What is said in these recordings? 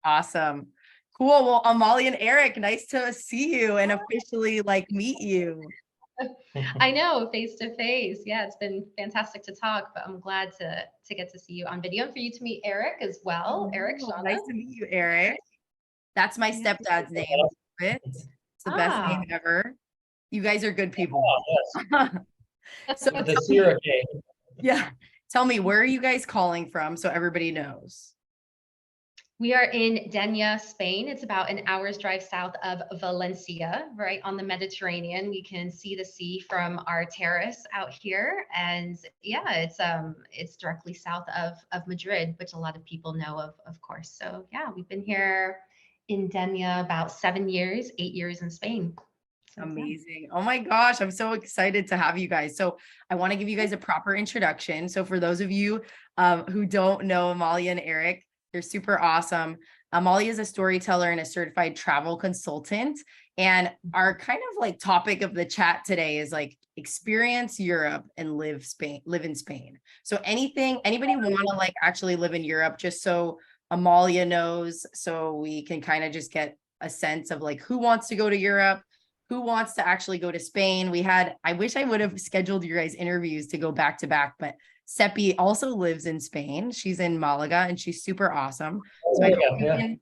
Awesome. Cool. Well, Amalia and Eric, nice to see you and officially like meet you. I know, face to face. Yeah, it's been fantastic to talk, but I'm glad to get to see you on video and for you to meet Eric as well. Eric, Oh, Shauna. nice to meet you, Eric. That's my Yeah. stepdad's name. It's the best Ah, name ever. You guys are good people. Oh, yes. So Good to tell see you me, again. yeah, tell me, where are you guys calling from so everybody knows? we are in Denia, Spain. It's about an hour's drive south of Valencia, right on the Mediterranean. We can see the sea from our terrace out here, and yeah, it's directly south of Madrid, which a lot of people know of course. So yeah, we've been here in Denia about 7 years, 8 years in Spain. So, yeah. Amazing. Oh my gosh, I'm so excited to have you guys. So I want to give you guys a proper introduction. So for those of you who don't know Amalia and Eric, they're super awesome. Amalia is a storyteller and a certified travel consultant. And our kind of like topic of the chat today is like experience Europe and live in Spain. So anybody want to like actually live in Europe, just so Amalia knows, so we can kind of just get a sense of like who wants to go to Europe, who wants to actually go to Spain. I wish I would have scheduled you guys interviews to go back to back, but Seppi also lives in Spain. She's in Malaga and she's super awesome. So I hope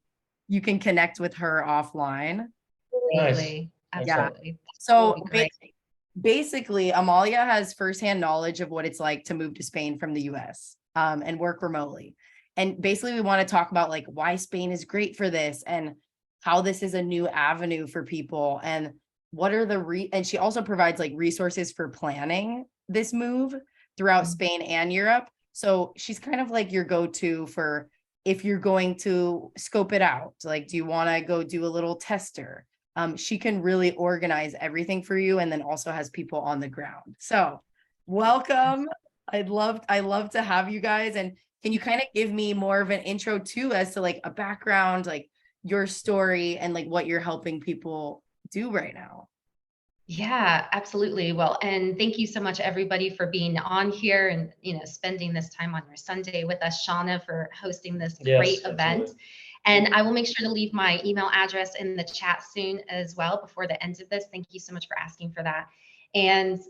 you can connect with her offline. Absolutely. Nice. Absolutely. So basically, Amalia has firsthand knowledge of what it's like to move to Spain from the US and work remotely. And basically, we want to talk about like why Spain is great for this and how this is a new avenue for people and what are and she also provides like resources for planning this move throughout Spain and Europe. So she's kind of like your go-to for if you're going to scope it out. Like, do you want to go do a little tester? She can really organize everything for you and then also has people on the ground. So welcome. I love to have you guys. And can you kind of give me more of an intro too as to like a background, like your story and like what you're helping people do right now? Yeah, absolutely. Well, and thank you so much everybody for being on here and spending this time on your Sunday with us, Shauna, for hosting this great event. And I will make sure to leave my email address in the chat soon as well before the end of this. Thank you so much for asking for that. And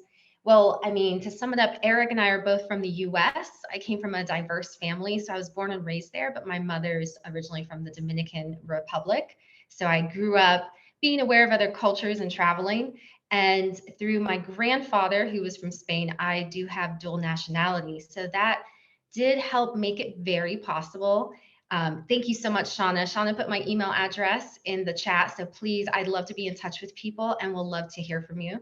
well, I mean, to sum it up, Eric and I are both from the US. I came from a diverse family, so I was born and raised there, but my mother's originally from the Dominican Republic. So I grew up being aware of other cultures and traveling. And through my grandfather, who was from Spain, I do have dual nationality. So that did help make it very possible. Thank you so much, Shauna. Shauna put my email address in the chat. So please, I'd love to be in touch with people and we'll love to hear from you.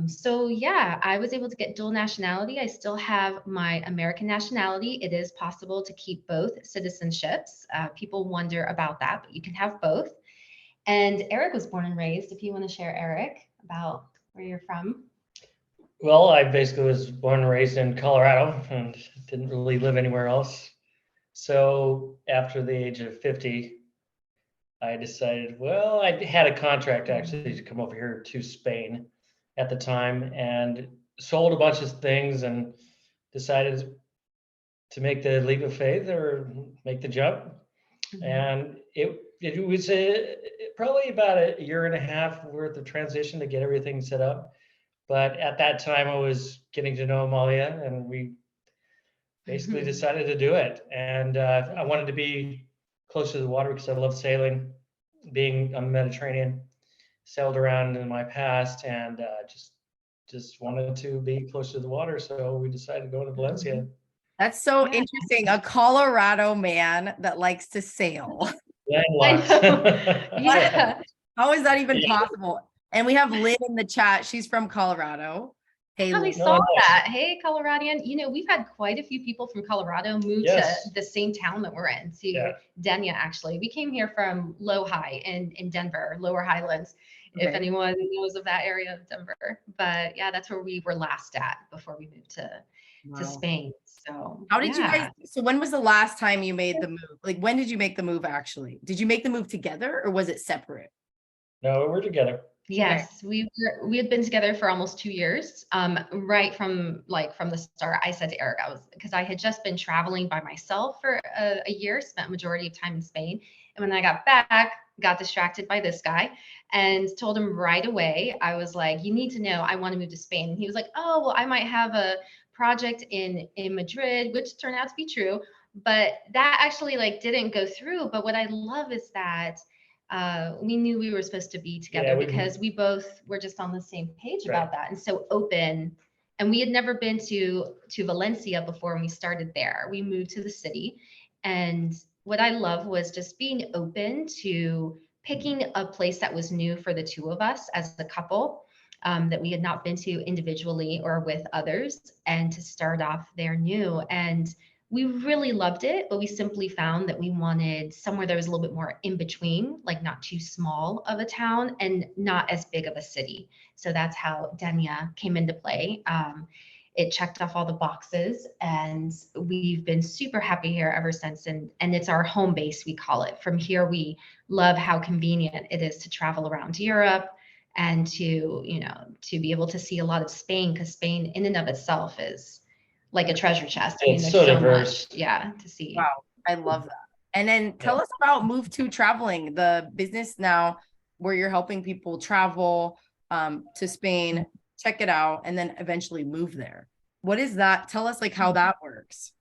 So yeah, I was able to get dual nationality. I still have my American nationality. It is possible to keep both citizenships. People wonder about that, but you can have both. And Eric was born and raised. If you want to share, Eric, about where you're from. Well, I basically was born and raised in Colorado and didn't really live anywhere else. So after the age of 50, I decided, well, I had a contract actually to come over here to Spain at the time and sold a bunch of things and decided to make the leap of faith or make the jump. Mm-hmm. And it was probably about a year and a half worth of transition to get everything set up. But at that time, I was getting to know Amalia, and we basically decided to do it. And I wanted to be close to the water because I love sailing, being on the Mediterranean, sailed around in my past, and just wanted to be close to the water. So we decided to go to Valencia. That's so interesting. A Colorado man that likes to sail. Yeah. How is that even possible? And we have Lynn in the chat. She's from Colorado. Hey, I saw that. Hey, Coloradian. We've had quite a few people from Colorado move to the same town that we're in, to Denia, actually. We came here from Lohi in Denver, Lower Highlands, if anyone knows of that area of Denver. But yeah, that's where we were last at before we moved to Spain. So how did you guys, so when was the last time you made the move? Like, when did you make the move actually? Did you make the move together or was it separate? No, we're together. Yes, we had been together for almost 2 years. Right from the start, I said to Eric, because I had just been traveling by myself for a year, spent majority of time in Spain. And when I got back, got distracted by this guy and told him right away, I was like, you need to know, I want to move to Spain. And he was like, oh, well, I might have a project in Madrid, which turned out to be true. But that actually didn't go through. But what I love is that we knew we were supposed to be together because we both were just on the same page about that, and so open. And we had never been to Valencia before, and we started there. We moved to the city, and what I love was just being open to picking a place that was new for the two of us as a couple, that we had not been to individually or with others, and to start off there new. And we really loved it, but we simply found that we wanted somewhere that was a little bit more in between, like not too small of a town and not as big of a city. So that's how Denia came into play. It checked off all the boxes, and we've been super happy here ever since. And it's our home base, we call it. From here, we love how convenient it is to travel around Europe and to be able to see a lot of Spain, because Spain in and of itself is like a treasure chest. I mean, It's there's so so diverse. much, to see. Wow, I love that. And then tell us about Move To Traveling, the business now where you're helping people travel to Spain, check it out, and then eventually move there. What is that? Tell us how that works.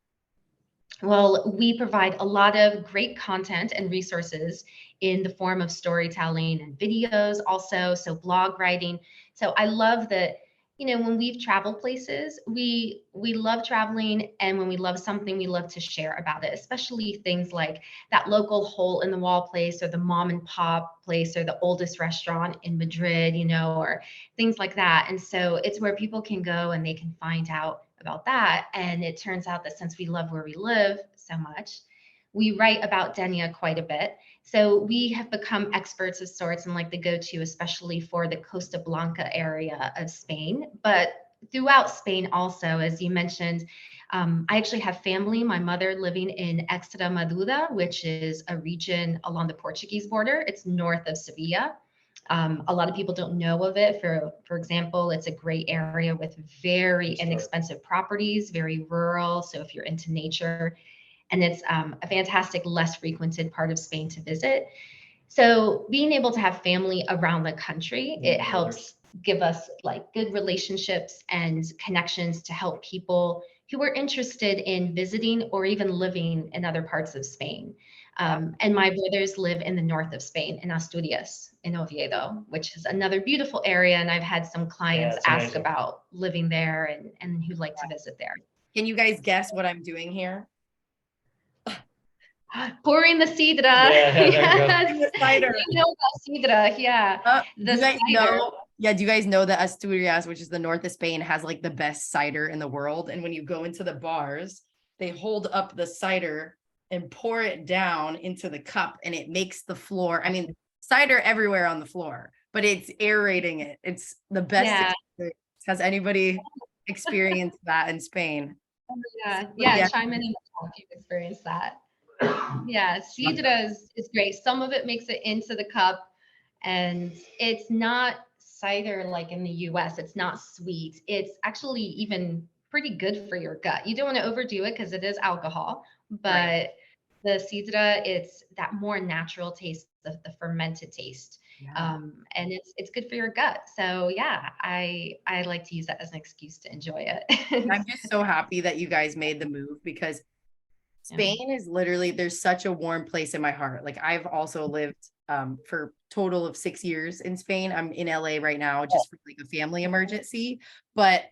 Well, we provide a lot of great content and resources in the form of storytelling and videos also, so blog writing. So I love that, when we've traveled places, we love traveling, and when we love something, we love to share about it, especially things like that local hole in the wall place, or the mom and pop place, or the oldest restaurant in Madrid, or things like that. And so it's where people can go and they can find out about that. And it turns out that since we love where we live so much, we write about Denia quite a bit. So we have become experts of sorts and the go-to, especially for the Costa Blanca area of Spain. But throughout Spain also, as you mentioned, I actually have family, my mother living in Extremadura, which is a region along the Portuguese border. It's north of Sevilla. A lot of people don't know of it. For example, it's a great area with very inexpensive properties, very rural. So if you're into nature, and it's a fantastic, less frequented part of Spain to visit. So being able to have family around the country, it helps give us good relationships and connections to help people who are interested in visiting or even living in other parts of Spain. And my brothers live in the north of Spain, in Asturias, in Oviedo, which is another beautiful area. And I've had some clients ask about living there and who'd like to visit there. Can you guys guess what I'm doing here? Pouring the sidra. The cider. You know about sidra, do you guys know? Yeah, do you guys know that Asturias, which is the north of Spain, has the best cider in the world? And when you go into the bars, they hold up the cider and pour it down into the cup, and it makes the floor. I mean, cider everywhere on the floor, but it's aerating it. It's the best experience. Has anybody experienced that in Spain? Yeah. Chime in if you've experienced that. Yeah, sidra is great. Some of it makes it into the cup, and it's not cider like in the US. It's not sweet. It's actually even pretty good for your gut. You don't want to overdo it because it is alcohol, but the sidra, it's that more natural taste, the fermented taste. And it's good for your gut. So I like to use that as an excuse to enjoy it. I'm just so happy that you guys made the move, because Spain is literally, there's such a warm place in my heart. I've also lived for total of 6 years in Spain. I'm in LA right now just for a family emergency, but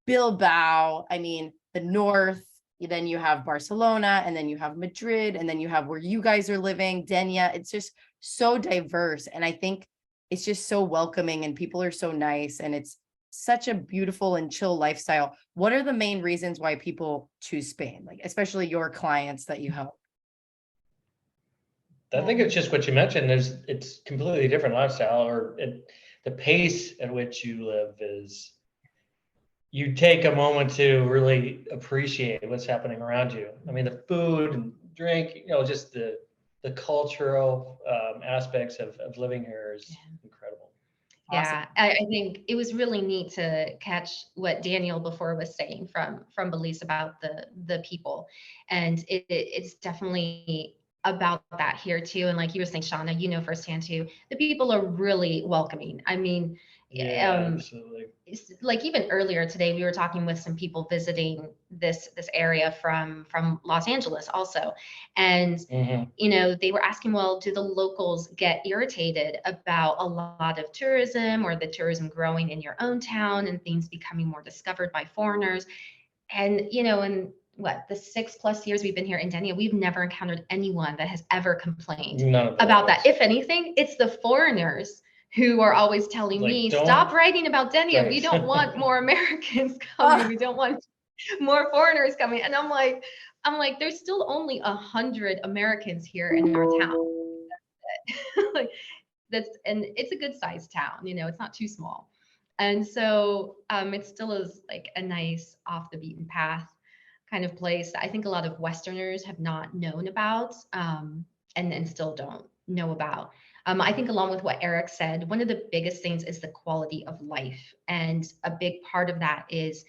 Bilbao, I mean, the north, then you have Barcelona, and then you have Madrid, and then you have where you guys are living, Denia. It's just so diverse. And I think it's just so welcoming, and people are so nice, and it's such a beautiful and chill lifestyle. What are the main reasons why people choose Spain, especially your clients that you help? I think it's just what you mentioned. It's completely different lifestyle, or the pace at which you live is, you take a moment to really appreciate what's happening around you. I mean, the food and drink, just the cultural aspects of living here is incredible. Yeah, I think it was really neat to catch what Daniel before was saying from Belize about the people, and it's definitely about that here too. And like you were saying, Shauna, you know firsthand too, the people are really welcoming. I mean, absolutely. like even earlier today, we were talking with some people visiting this area from Los Angeles also, and you know, they were asking, well, do the locals get irritated about a lot of tourism or the tourism growing in your own town and things becoming more discovered by foreigners? And you know, in what, the 6+ years we've been here in Denia, we've never encountered anyone that has ever complained about that. If anything, it's the foreigners who are always telling me, stop writing about Denia. Right. We don't want more Americans coming. We don't want more foreigners coming. And I'm like, there's still only 100 Americans here in our town. Like and it's a good sized town, you know, it's not too small. And so it still is like a nice off the beaten path kind of place that I think a lot of Westerners have not known about, and still don't know about. I think along with what Eric said, one of the biggest things is the quality of life. And a big part of that is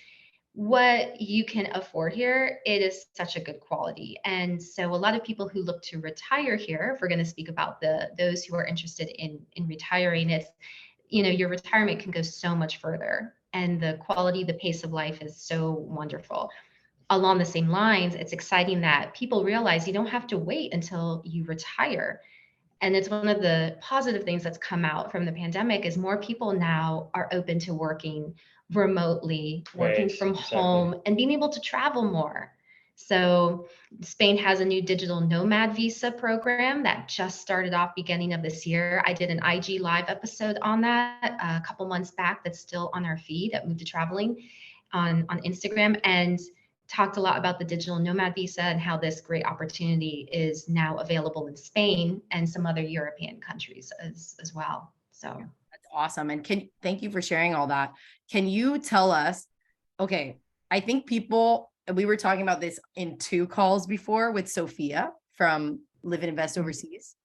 what you can afford here. It is such a good quality. And so a lot of people who look to retire here, if we're going to speak about those who are interested in retiring, it's, you know, your retirement can go so much further. And the quality, the pace of life is so wonderful. Along the same lines, it's exciting that people realize you don't have to wait until you retire. And it's one of the positive things that's come out from the pandemic is more people now are open to working remotely, working from home, and being able to travel more. So Spain has a new Digital Nomad Visa program that just started off beginning of this year. I did an IG Live episode on that a couple months back that's still on our feed at Move to Traveling on Instagram, and talked a lot about the Digital Nomad Visa and how this great opportunity is now available in Spain and some other European countries as well. So that's awesome. And thank you for sharing all that. Can you tell us, okay, I think we were talking about this in 2 calls before with Sophia from Live and Invest Overseas.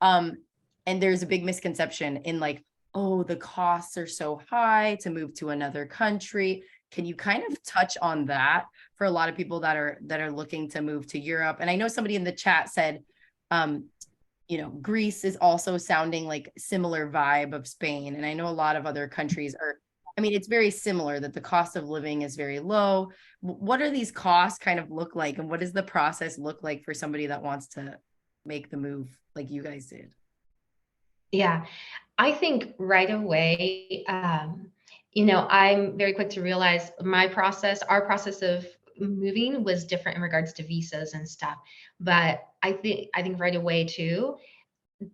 And there's a big misconception in like, oh, the costs are so high to move to another country. Can you kind of touch on that for a lot of people that are looking to move to Europe? And I know somebody in the chat said, you know, Greece is also sounding like similar vibe of Spain. And I know a lot of other countries are, I mean, it's very similar that the cost of living is very low. What are these costs kind of look like? And what does the process look like for somebody that wants to make the move like you guys did? Yeah, I think right away, you know, I'm very quick to realize our process of moving was different in regards to visas and stuff. But I think right away too,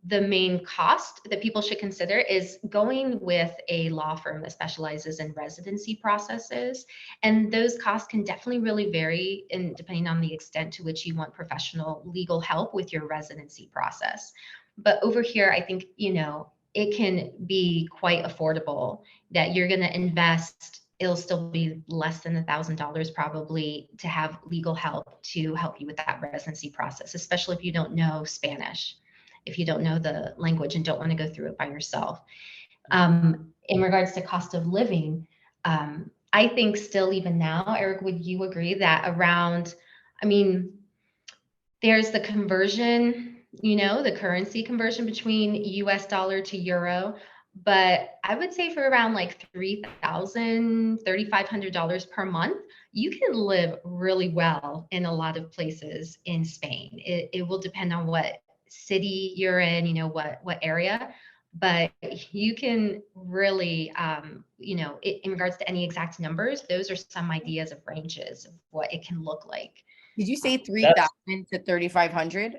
the main cost that people should consider is going with a law firm that specializes in residency processes. And those costs can definitely really vary depending on the extent to which you want professional legal help with your residency process. But over here, I think, you know, it can be quite affordable that you're going to invest. It'll still be less than $1,000 probably to have legal help to help you with that residency process, especially if you don't know Spanish, if you don't know the language and don't want to go through it by yourself. In regards to cost of living, I think still even now, Eric, would you agree that around, I mean, there's the conversion, you know, the currency conversion between US dollar to euro, but I would say for around like $3,000, $3,500 per month, you can live really well in a lot of places in Spain. It will depend on what city you're in, you know, what area, but you can really, you know, in regards to any exact numbers, those are some ideas of ranges of what it can look like. Did you say 3,000 to 3,500?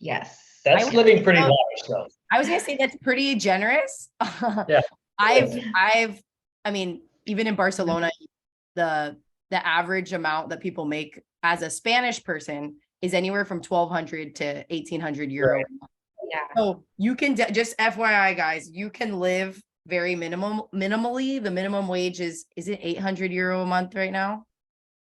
Yes. That's living pretty large though. I was gonna say that's pretty generous. Yeah. I mean, even in Barcelona, the average amount that people make as a Spanish person is anywhere from 1,200 to 1,800 euro. Right. Yeah. So you can just FYI, guys, you can live very minimally. The minimum wage is it 800 euro a month right now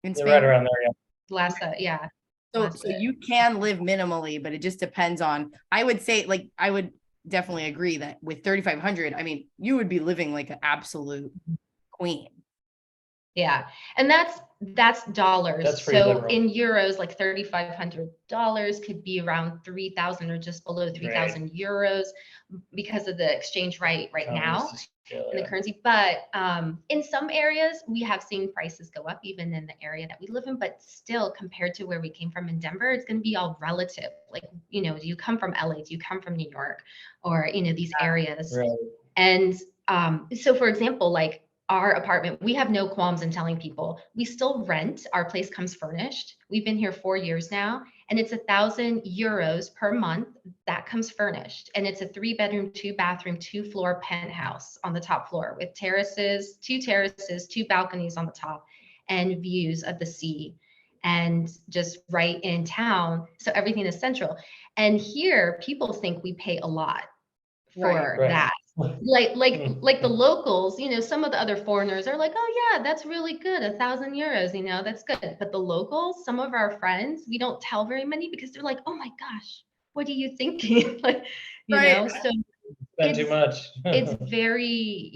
in Spain? Right around there, yeah. So you can live minimally, but it just depends on, I would say, like, I would definitely agree that with 3,500, I mean, you would be living like an absolute queen. Yeah. And that's dollars. That's pretty So literal. in euros, like $3,500 could be around 3,000 or just below 3,000 euros because of the exchange rate right now in the currency. But in some areas, we have seen prices go up even in the area that we live in, but still compared to where we came from in Denver, it's going to be all relative. Like, you know, do you come from LA? Do you come from New York? Or, you know, these areas. Right. And so for example, like, our apartment, we have no qualms in telling people we still rent. Our place comes furnished. We've been here 4 years now, and it's 1,000 euros per month that comes furnished. And it's a 3-bedroom, 2-bathroom, 2-floor penthouse on the top floor with terraces, 2 terraces, 2 balconies on the top, and views of the sea, and just right in town. So everything is central. And here, people think we pay a lot for that. Like the locals, you know, some of the other foreigners are like, oh yeah, that's really good, 1,000 euros, you know, that's good. But the locals, some of our friends, we don't tell very many because they're like, oh my gosh, what are you thinking? Like, you know, so Spend too much. It's very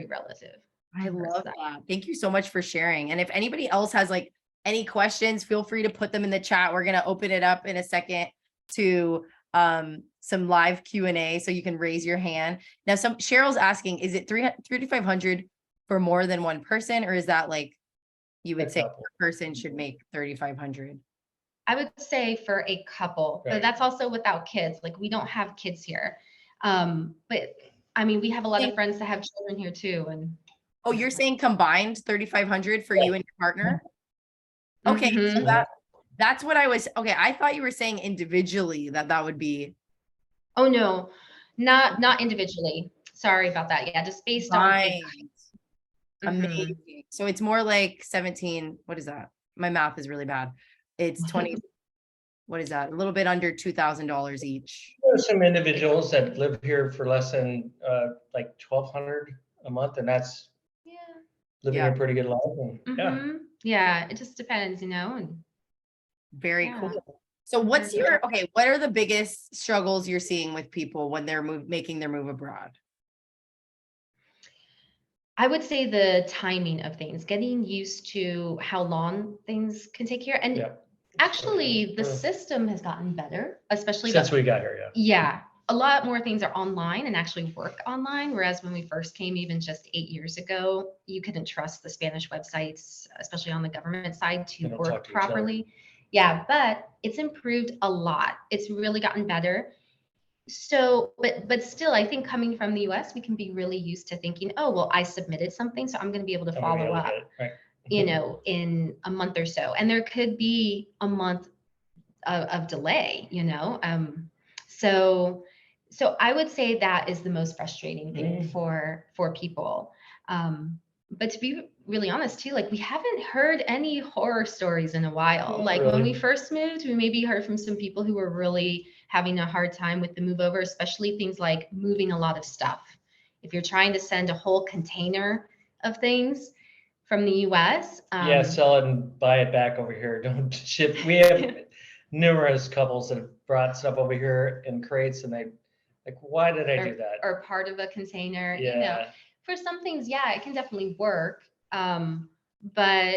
relative. I love that. Thank you so much for sharing. And if anybody else has like any questions, feel free to put them in the chat. We're going to open it up in a second to some live Q&A, so you can raise your hand. Now, Cheryl's asking, is it 3,500 for more than one person, or is that like you would say a person should make 3,500? I would say for a couple, but that's also without kids. Like, we don't have kids here. But I mean, we have a lot of friends that have children here too. And oh, you're saying combined 3,500 for you and your partner? Okay, so that's what I was. Okay, I thought you were saying individually that would be. Oh no, not individually. Sorry about that. Yeah, just based on. Amazing. So it's more like 17. What is that? My math is really bad. It's 20. What is that? A little bit under $2,000 each. There's some individuals that live here for less than like 1,200 a month, and that's living a pretty good life. And, yeah, it just depends, you know. And very cool. So what's your, what are the biggest struggles you're seeing with people when they're making their move abroad? I would say the timing of things, getting used to how long things can take here. And actually the system has gotten better, especially since we got here. Yeah. A lot more things are online and actually work online. Whereas when we first came, even just 8 years ago, you couldn't trust the Spanish websites, especially on the government side, to work properly. Yeah, but it's improved a lot. It's really gotten better. So, but still, I think coming from the US, we can be really used to thinking, oh, well, I submitted something, so I'm going to be able to follow up, you know, in a month or so. And there could be a month of delay, you know. So I would say that is the most frustrating thing for people. But to be really honest too, like, we haven't heard any horror stories in a while. Like when we first moved, we maybe heard from some people who were really having a hard time with the move over, especially things like moving a lot of stuff. If you're trying to send a whole container of things from the US. Sell it and buy it back over here. Don't ship. We have numerous couples that have brought stuff over here in crates, and they like, why did I do that? Or part of a container, you know. For some things, it can definitely work. But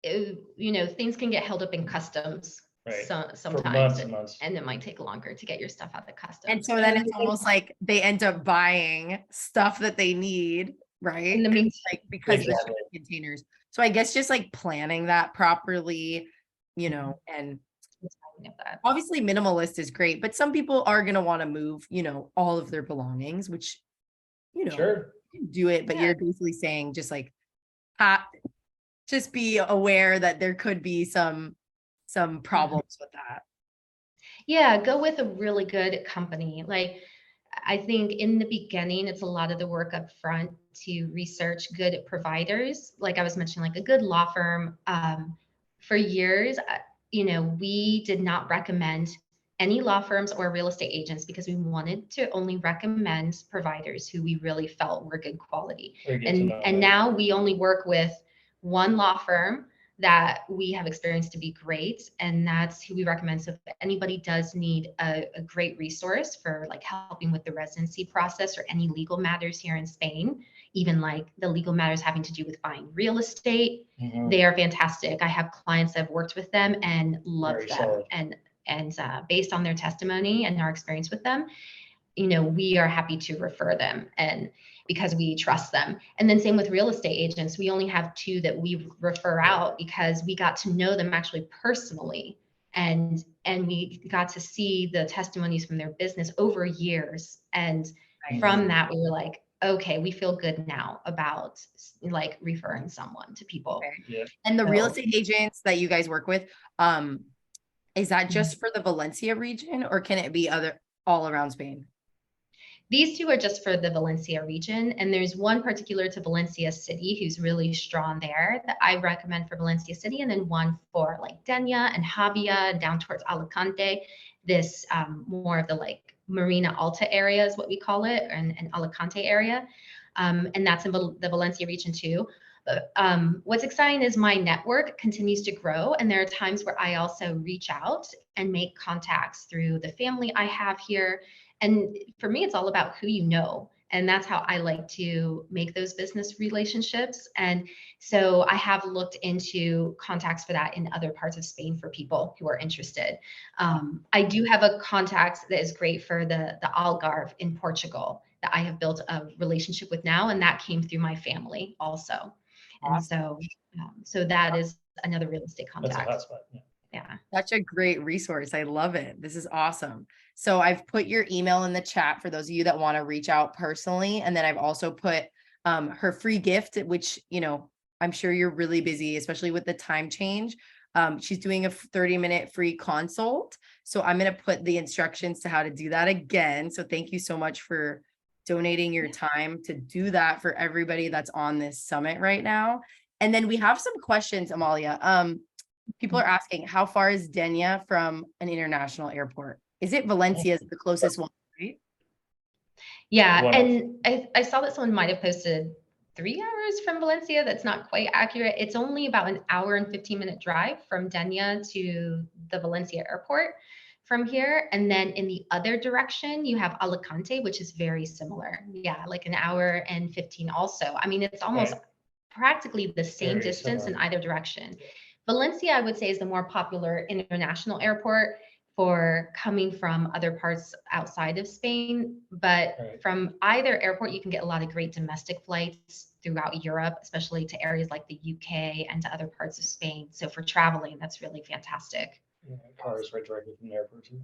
you know, things can get held up in customs sometimes, for months and months. And it might take longer to get your stuff out of customs. And so then it's almost like they end up buying stuff that they need, right? In the meantime, like, because there's containers. So I guess just like planning that properly, you know, and obviously minimalist is great, but some people are going to want to move, you know, all of their belongings, which, you know, you can do it, but you're basically saying just like, just be aware that there could be some problems with that. Yeah, go with a really good company. Like, I think in the beginning, it's a lot of the work up front to research good providers. Like I was mentioning, like a good law firm. For years, you know, we did not recommend any law firms or real estate agents because we wanted to only recommend providers who we really felt were good quality. And now we only work with one law firm that we have experienced to be great. And that's who we recommend. So if anybody does need a great resource for like helping with the residency process or any legal matters here in Spain, even like the legal matters having to do with buying real estate, they are fantastic. I have clients that have worked with them and loved them. Solid. And based on their testimony and our experience with them, you know, we are happy to refer them, and because we trust them. And then same with real estate agents. We only have 2 that we refer out because we got to know them actually personally. And we got to see the testimonies from their business over years. And from that, we were like, okay, we feel good now about like referring someone to people. Yeah. And the real estate agents that you guys work with, is that just for the Valencia region, or can it be all around Spain? These 2 are just for the Valencia region. And there's one particular to Valencia City who's really strong there that I recommend for Valencia City. And then one for like Denia and Javia down towards Alicante, this more of the like Marina Alta area is what we call it, and Alicante area. And that's in the Valencia region too. But what's exciting is my network continues to grow. And there are times where I also reach out and make contacts through the family I have here. And for me, it's all about who you know. And that's how I like to make those business relationships. And so I have looked into contacts for that in other parts of Spain for people who are interested. I do have a contact that is great for the Algarve in Portugal that I have built a relationship with now. And that came through my family also. And so that is another real estate contact. That's a hotspot. Yeah. Such a great resource. I love it. This is awesome. So I've put your email in the chat for those of you that want to reach out personally. And then I've also put her free gift, which, you know, I'm sure you're really busy, especially with the time change. She's doing a 30-minute free consult. So I'm going to put the instructions to how to do that again. So thank you so much for donating your time to do that for everybody that's on this summit right now. And then we have some questions, Amalia. People are asking, how far is Denia from an international airport? Is it Valencia is the closest one, right? Yeah, and I saw that someone might have posted 3 hours from Valencia. That's not quite accurate. It's only about an hour and 15-minute drive from Denia to the Valencia airport from here. And then in the other direction, you have Alicante, which is very similar. Yeah, like an hour and 15 also. I mean, it's almost practically the same Very distance similar. in either direction. Valencia, I would say, is the more popular international airport for coming from other parts outside of Spain. But from either airport, you can get a lot of great domestic flights throughout Europe, especially to areas like the UK and to other parts of Spain. So for traveling, that's really fantastic. Yeah, cars right directly from the airport too.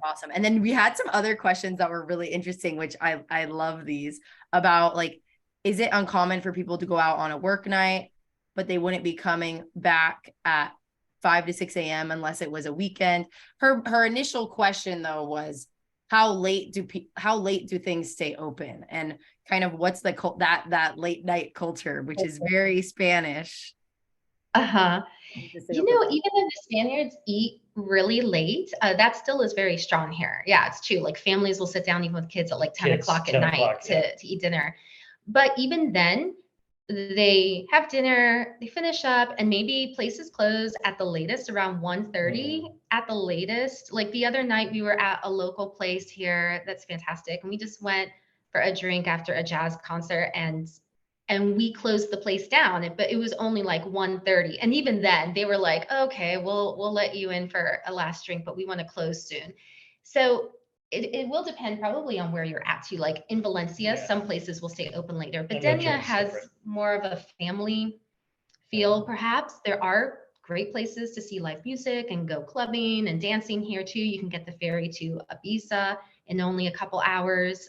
Awesome. And then we had some other questions that were really interesting, which I love these, about like, is it uncommon for people to go out on a work night, but they wouldn't be coming back at 5 to 6 a.m. unless it was a weekend? Her initial question though was, how late do things stay open, and kind of what's the that late night culture, which is very Spanish. You know, even though the Spaniards eat really late, that still is very strong here. Yeah, it's true. Like families will sit down even with kids at like 10 o'clock at night to eat dinner. But even then, they have dinner, they finish up, and maybe places close at the latest around 1:30 at the latest. Like the other night, we were at a local place here that's fantastic, and we just went for a drink after a jazz concert, and we closed the place down. But it was only like 1:30, and even then, they were like, "Okay, we'll let you in for a last drink, but we want to close soon." So it will depend probably on where you're at too. Like in Valencia, some places will stay open later, but Denia has more of a family feel, perhaps. There are great places to see live music and go clubbing and dancing here too. You can get the ferry to Ibiza in only a couple hours.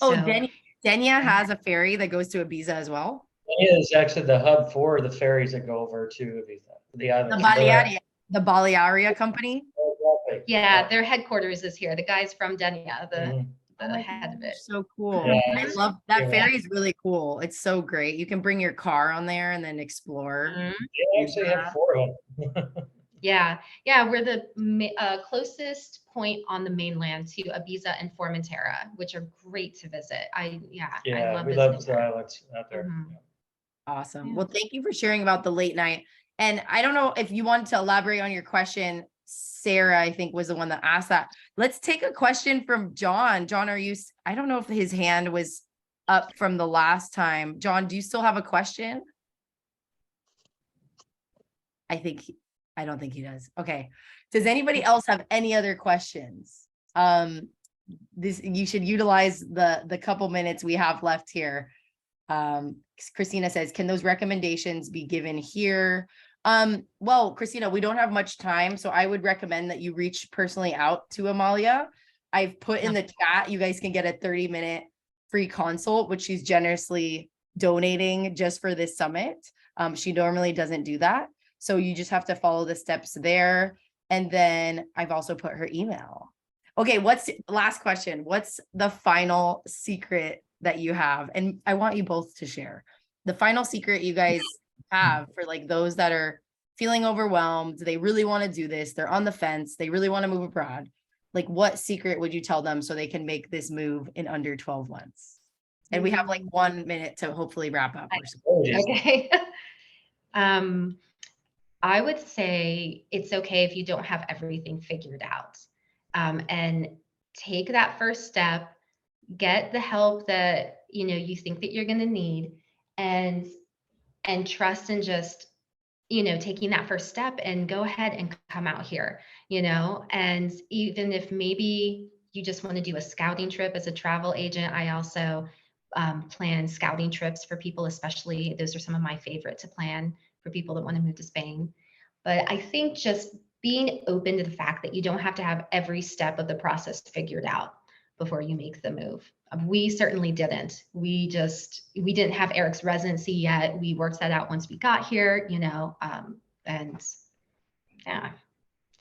Denia has a ferry that goes to Ibiza as well? Denia is actually the hub for the ferries that go over to Ibiza, the island. The Balearia company? Yeah, their headquarters is here. The guys from Denia, the head of it. So cool. I love that. Ferry is really cool. It's so great. You can bring your car on there and then explore. You actually have 4 of them. Yeah, we're the closest point on the mainland to Ibiza and Formentera, which are great to visit. I love we visiting love the there. islands out there. Awesome. Yeah. Well, thank you for sharing about the late night. And I don't know if you wanted to elaborate on your question. Sarah, I think, was the one that asked that. Let's take a question from John. John, I don't know if his hand was up from the last time. John, do you still have a question? I don't think he does. Okay. Does anybody else have any other questions? You should utilize the couple minutes we have left here. Christina says, can those recommendations be given here? Well, Christina, we don't have much time, so I would recommend that you reach personally out to Amalia. I've put in the chat, you guys can get a 30-minute free consult, which she's generously donating just for this summit. She normally doesn't do that. So you just have to follow the steps there. And then I've also put her email. Okay, last question. What's the final secret that you have? And I want you both to share the final secret you guys have for like those that are feeling overwhelmed. They really want to do this. They're on the fence. They really want to move abroad. Like, what secret would you tell them so they can make this move in under 12 months? And we have like 1 minute to hopefully wrap up. Okay. I would say it's okay if you don't have everything figured out, and take that first step, get the help that, you think that you're going to need, and trust in just, taking that first step and go ahead and come out here, and even if maybe you just want to do a scouting trip as a travel agent, I also plan scouting trips for people, especially those are some of my favorite to plan for people that want to move to Spain. But I think just being open to the fact that you don't have to have every step of the process figured out before you make the move. We certainly didn't. We didn't have Eric's residency yet. We worked that out once we got here, and yeah.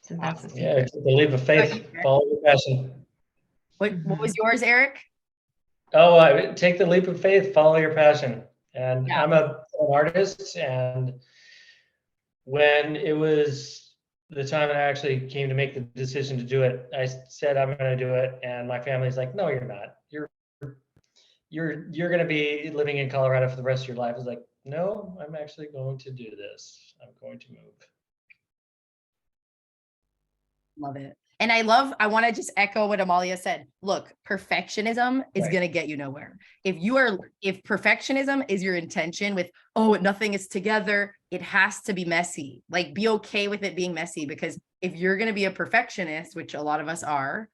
So that's the secret. Yeah, take the leap of faith, follow your passion. What was yours, Eric? Oh, take the leap of faith, follow your passion. And Yeah. I'm an artist, and when it was the time I actually came to make the decision to do it, I said, I'm going to do it. And my family's like, no, you're not. You're going to be living in Colorado for the rest of your life. I was like, no, I'm actually going to do this. I'm going to move. Love it. And I want to just echo what Amalia said. Look, perfectionism is going to get you nowhere. If perfectionism is your intention with, oh, nothing is together, it has to be messy. Like, be okay with it being messy, because if you're going to be a perfectionist, which a lot of us are,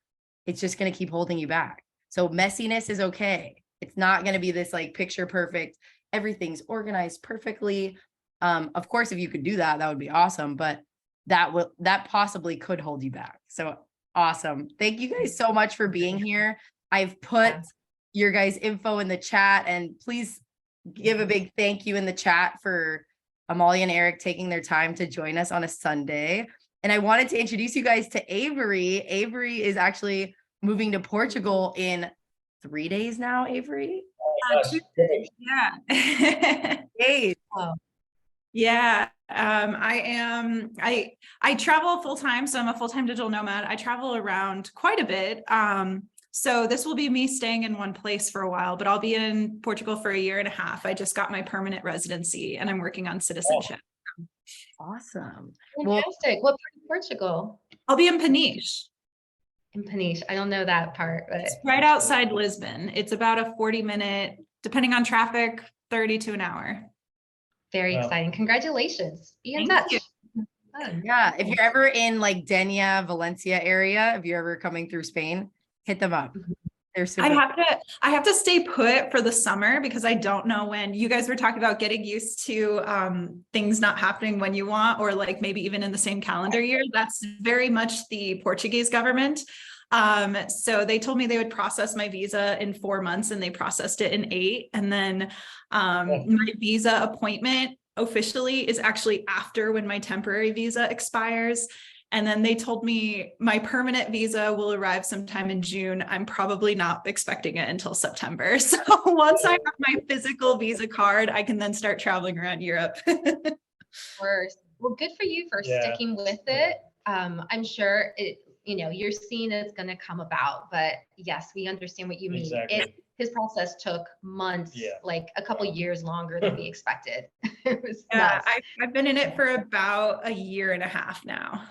it's just going to keep holding you back. So messiness is okay. It's not going to be this like picture perfect, everything's organized perfectly. Of course, if you could do that, that would be awesome. But that possibly could hold you back. So awesome. Thank you guys so much for being here. I've put your guys' info in the chat, and please give a big thank you in the chat for Amalia and Eric taking their time to join us on a Sunday. And I wanted to introduce you guys to Avery. Avery is actually moving to Portugal in 3 days now, Avery. Yeah. Hey. Yeah. I travel full time, so I'm a full-time digital nomad. I travel around quite a bit. So this will be me staying in one place for a while, but I'll be in Portugal for 1.5 years. I just got my permanent residency and I'm working on citizenship. Awesome. Fantastic. What part of Portugal? I'll be in Peniche. In Peniche. I don't know that part, but it's right outside Lisbon. It's about a 40-minute, depending on traffic, 30 to an hour. Very exciting. Congratulations. Be in touch. Yeah. If you're ever in like Denia, Valencia area, if you're ever coming through Spain, hit them up. They're super. I have to stay put for the summer because I don't know when. You guys were talking about getting used to things not happening when you want, or like maybe even in the same calendar year. That's very much the Portuguese government. So they told me they would process my visa in 4 months, and they processed it in 8. And then my visa appointment officially is actually after when my temporary visa expires. And then they told me my permanent visa will arrive sometime in June. I'm probably not expecting it until September. So once I have my physical visa card, I can then start traveling around Europe. Well, good for you for sticking with it. I'm sure you're seeing it's going to come about, but yes, we understand what you mean. Exactly. his process took months, Yeah. like a couple years longer than we expected. It was Yeah, nuts. I've been in it for about 1.5 years now.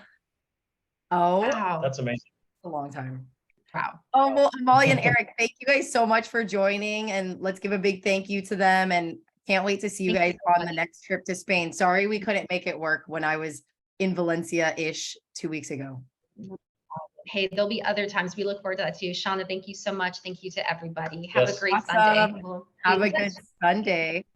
Oh, Wow. That's amazing. a long time. Wow. Oh, well, Amalia and Eric, thank you guys so much for joining, and let's give a big thank you to them, and can't wait to see you Thank guys you so on the much. next trip to Spain. Sorry we couldn't make it work when I was in Valencia-ish 2 weeks ago. Hey, there'll be other times. We look forward to that too. Shauna, thank you so much. Thank you to everybody. Have Yes. a great Awesome. Sunday. We'll be Have in a touch. good Sunday.